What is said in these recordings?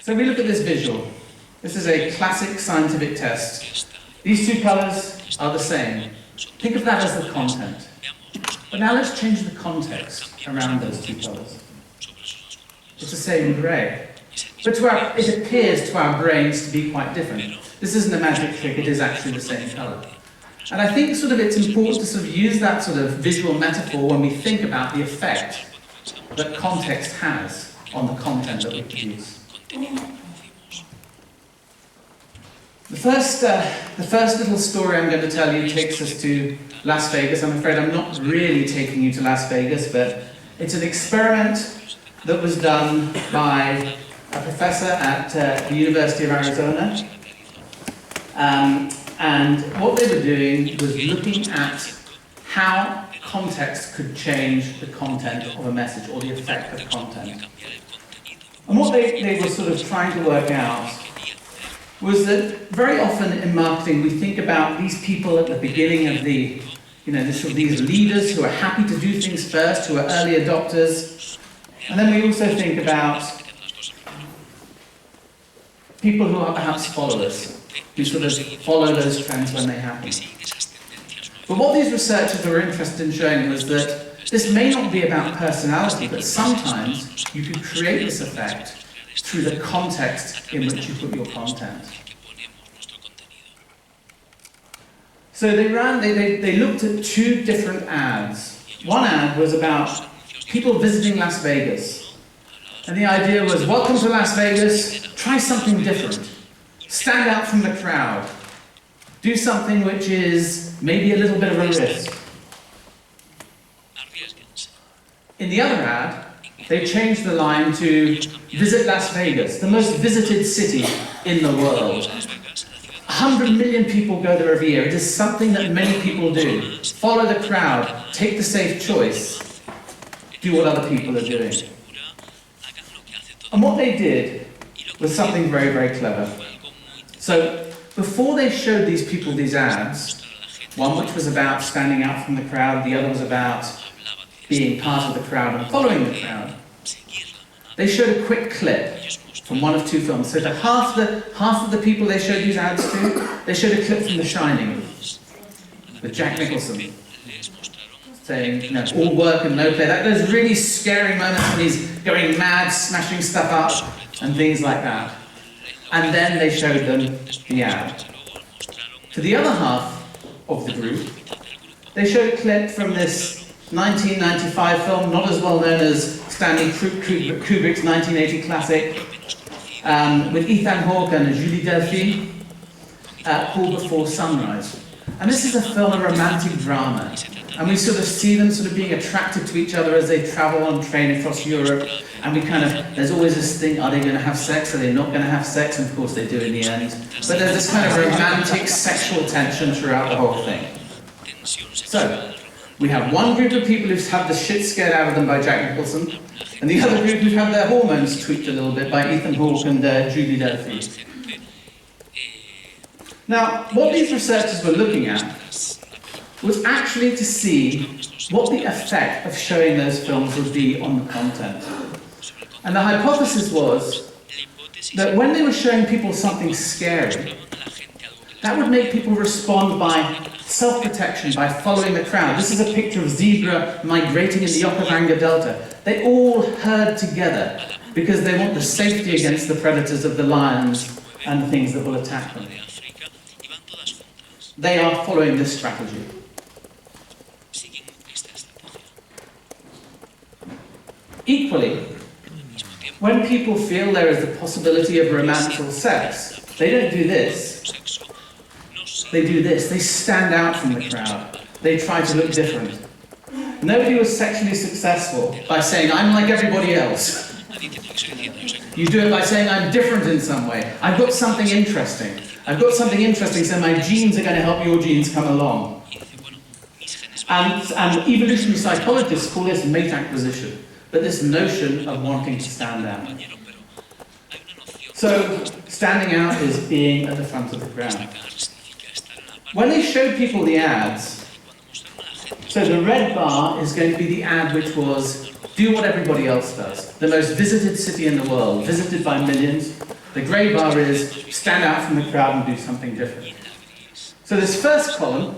So we look at this visual. This is a classic scientific test. These two colours are the same. Think of that as the content. But now let's change the context around those two colours. It's the same grey. But it appears to our brains to be quite different. This isn't a magic trick, it is actually the same colour. And I think it's important to sort of use that sort of visual metaphor when we think about the effect that context has on the content that we produce. The first little story I'm going to tell you takes us to Las Vegas. I'm afraid I'm not really taking you to Las Vegas, but it's an experiment that was done by a professor at the University of Arizona. And what they were doing was looking at how context could change the content of a message, or the effect of content. And what they were sort of trying to work out was that very often in marketing we think about these people at the beginning of these leaders who are happy to do things first, who are early adopters. And then we also think about people who are perhaps followers, who sort of follow those trends when they happen. But what these researchers were interested in showing was that this may not be about personality, but sometimes you can create this effect through the context in which you put your content. So they looked at two different ads. One ad was about people visiting Las Vegas. And the idea was, welcome to Las Vegas, try something different. Stand out from the crowd. Do something which is maybe a little bit of a risk. In the other ad, they changed the line to visit Las Vegas, the most visited city in the world. 100 million people go there every year. It is something that many people do. Follow the crowd, take the safe choice, do what other people are doing. And what they did was something very, very clever. So before they showed these people these ads, one which was about standing out from the crowd, the other was about being part of the crowd and following the crowd, they showed a quick clip from one of two films. So to half of the people they showed these ads to, they showed a clip from The Shining with Jack Nicholson saying, all work and no play. Those really scary moments when he's going mad, smashing stuff up and things like that. And then they showed them the ad. To the other half of the group, they showed a clip from this 1995 film, not as well known as Stanley Kubrick's 1980 classic, with Ethan Hawke and Julie Delphi, called Before Sunrise. And this is a film, a romantic drama. And we sort of see them sort of being attracted to each other as they travel on train across Europe. And there's always this thing, are they going to have sex? Are they not going to have sex? And of course they do in the end. But there's this kind of romantic sexual tension throughout the whole thing. So, we have one group of people who've had the shit scared out of them by Jack Nicholson, and the other group who've had their hormones tweaked a little bit by Ethan Hawke and Julie Delphi. Now, what these researchers were looking at was actually to see what the effect of showing those films would be on the content. And the hypothesis was that when they were showing people something scary, that would make people respond by self-protection, by following the crowd. This is a picture of zebra migrating in the Okavango Delta. They all herd together because they want the safety against the predators of the lions and the things that will attack them. They are following this strategy. Equally, when people feel there is the possibility of romance or sex, they don't do this. They do this. They stand out from the crowd. They try to look different. Nobody was sexually successful by saying, I'm like everybody else. You do it by saying, I'm different in some way. I've got something interesting. I've got something interesting, so my genes are going to help your genes come along. And evolutionary psychologists call this mate acquisition, but this notion of wanting to stand out. So, standing out is being at the front of the crowd. When they showed people the ads, so the red bar is going to be the ad which was, do what everybody else does. The most visited city in the world, visited by millions. The grey bar is stand out from the crowd and do something different. So this first column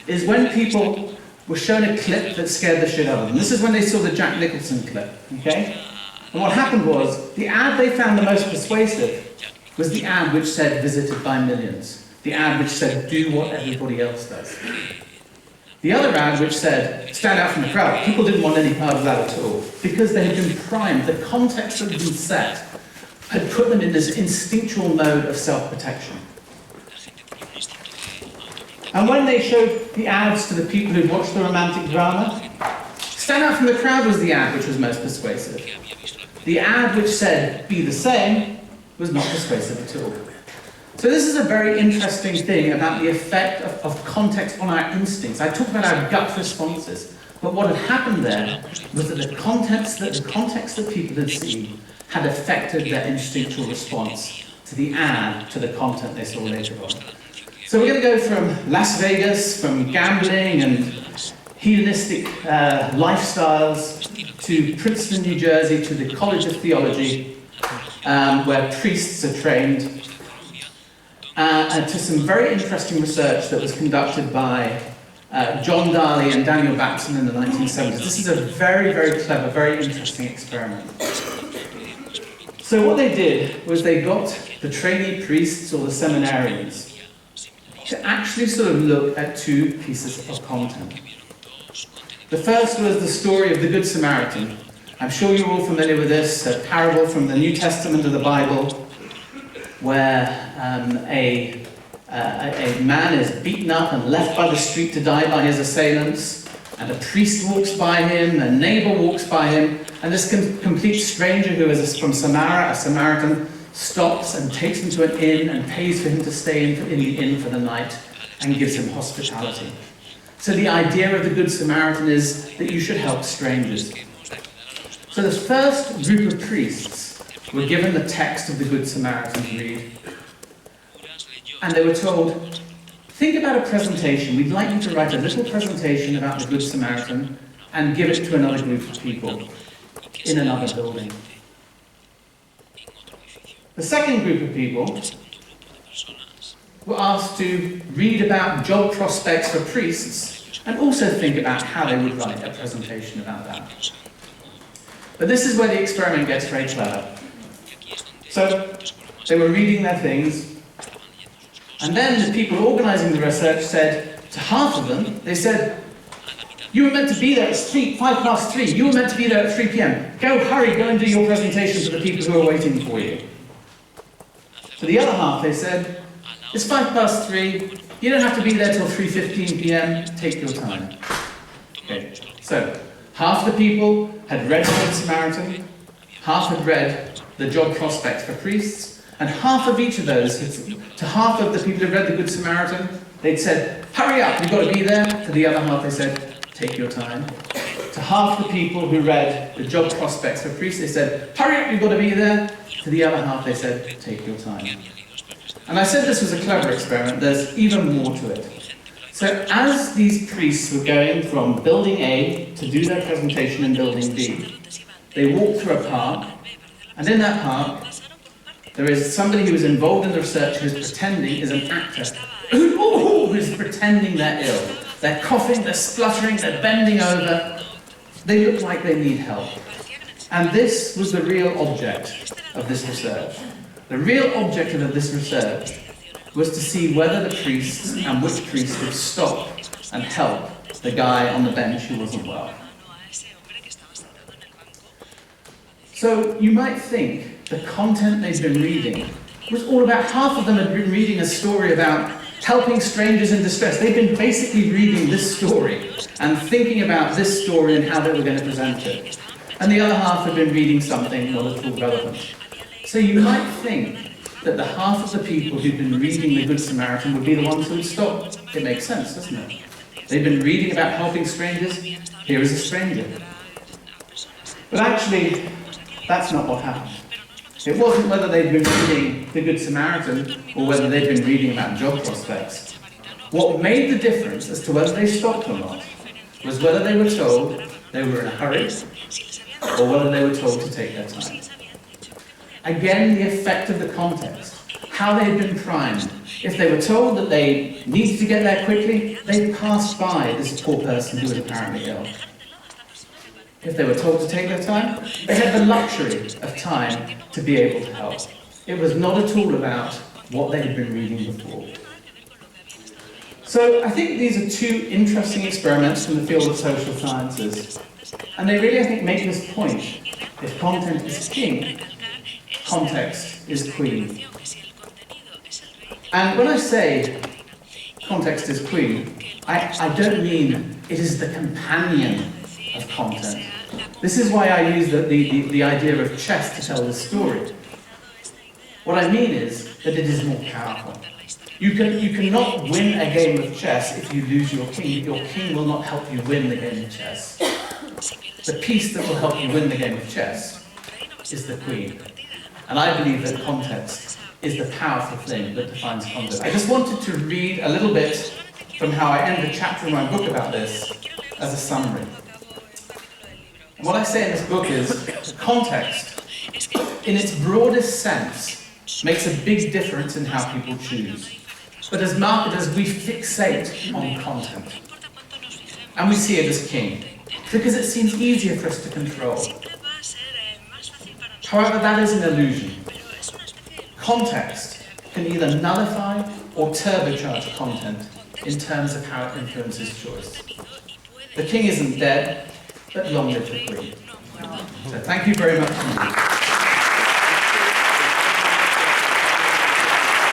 is when people were shown a clip that scared the shit out of them. This is when they saw the Jack Nicholson clip, okay? And what happened was, the ad they found the most persuasive was the ad which said visited by millions. The ad which said do what everybody else does. The other ad which said stand out from the crowd, people didn't want any part of that at all, because they had been primed, the context that had been set had put them in this instinctual mode of self-protection. And when they showed the ads to the people who'd watched the romantic drama, stand out from the crowd was the ad which was most persuasive. The ad which said be the same was not persuasive at all. So this is a very interesting thing about the effect of context on our instincts. I talked about our gut responses, but what had happened there was that the context that people had seen had affected their instinctual response to the ad, to the content they saw later on. So we're going to go from Las Vegas, from gambling and hedonistic lifestyles, to Princeton, New Jersey, to the College of Theology, where priests are trained, and to some very interesting research that was conducted by John Darley and Daniel Batson in the 1970s. This is a very, very clever, very interesting experiment. So what they did was they got the trainee priests or the seminarians to actually sort of look at two pieces of content. The first was the story of the Good Samaritan. I'm sure you're all familiar with this, a parable from the New Testament of the Bible, where a man is beaten up and left by the street to die by his assailants, and a priest walks by him, a neighbor walks by him, and this complete stranger who is from Samaria, a Samaritan, stops and takes him to an inn and pays for him to stay in the inn for the night and gives him hospitality. So the idea of the Good Samaritan is that you should help strangers. So the first group of priests were given the text of the Good Samaritan to read, and they were told, think about a presentation. We'd like you to write a little presentation about the Good Samaritan and give it to another group of people in another building. The second group of people were asked to read about job prospects for priests and also think about how they would write a presentation about that. But this is where the experiment gets very clever. So they were reading their things, and then the people organising the research said to half of them, they said, you were meant to be there at 3:03. You were meant to be there at 3 p.m. Go, hurry, go and do your presentation to the people who are waiting for you. To the other half, they said, it's 3:05. You don't have to be there till 3:15 p.m. Take your time. Okay. So, half the people had read the Good Samaritan, half had read the job prospects for priests, and half of each of those, to half of the people who read the Good Samaritan, they'd said, hurry up, you've got to be there. To the other half, they said, take your time. To half the people who read the job prospects for priests, they said, hurry up, you've got to be there. To the other half, they said, take your time. And I said this was a clever experiment. There's even more to it. So as these priests were going from building A to do their presentation in building B, they walked through a park, and in that park, there is somebody who is involved in the research who is pretending is an actor, who is pretending they're ill. They're coughing, they're spluttering, they're bending over. They look like they need help. And this was the real object of this research. The real objective of this research was to see whether the priests and which priests would stop and help the guy on the bench who wasn't well. So you might think the content they've been reading was all about, half of them had been reading a story about helping strangers in distress. They've been basically reading this story and thinking about this story and how they were going to present it. And the other half had been reading something not at all relevant. So you might think that the half of the people who'd been reading the Good Samaritan would be the ones who would stop. It makes sense, doesn't it? They've been reading about helping strangers. Here is a stranger. But actually, that's not what happened. It wasn't whether they'd been reading the Good Samaritan or whether they'd been reading about job prospects. What made the difference as to whether they stopped or not was whether they were told they were in a hurry or whether they were told to take their time. Again, the effect of the context, how they had been primed. If they were told that they needed to get there quickly, they passed by this poor person who was apparently ill. If they were told to take their time, they had the luxury of time to be able to help. It was not at all about what they had been reading before. So I think these are two interesting experiments from the field of social sciences. And they really, I think, make this point. If content is king, context is queen. And when I say context is queen, I don't mean it is the companion of content. This is why I use the idea of chess to tell the story. What I mean is that it is more powerful. You cannot win a game of chess if you lose your king. Your king will not help you win the game of chess. The piece that will help you win the game of chess is the queen. And I believe that context is the powerful thing that defines content. I just wanted to read a little bit from how I end the chapter in my book about this as a summary. And what I say in this book is context, in its broadest sense, makes a big difference in how people choose. But as marketers, we fixate on content. And we see it as king, because it seems easier for us to control. However, that is an illusion. Context can either nullify or turbocharge content in terms of how it influences choice. The king isn't dead, but long live the queen. So thank you very much indeed.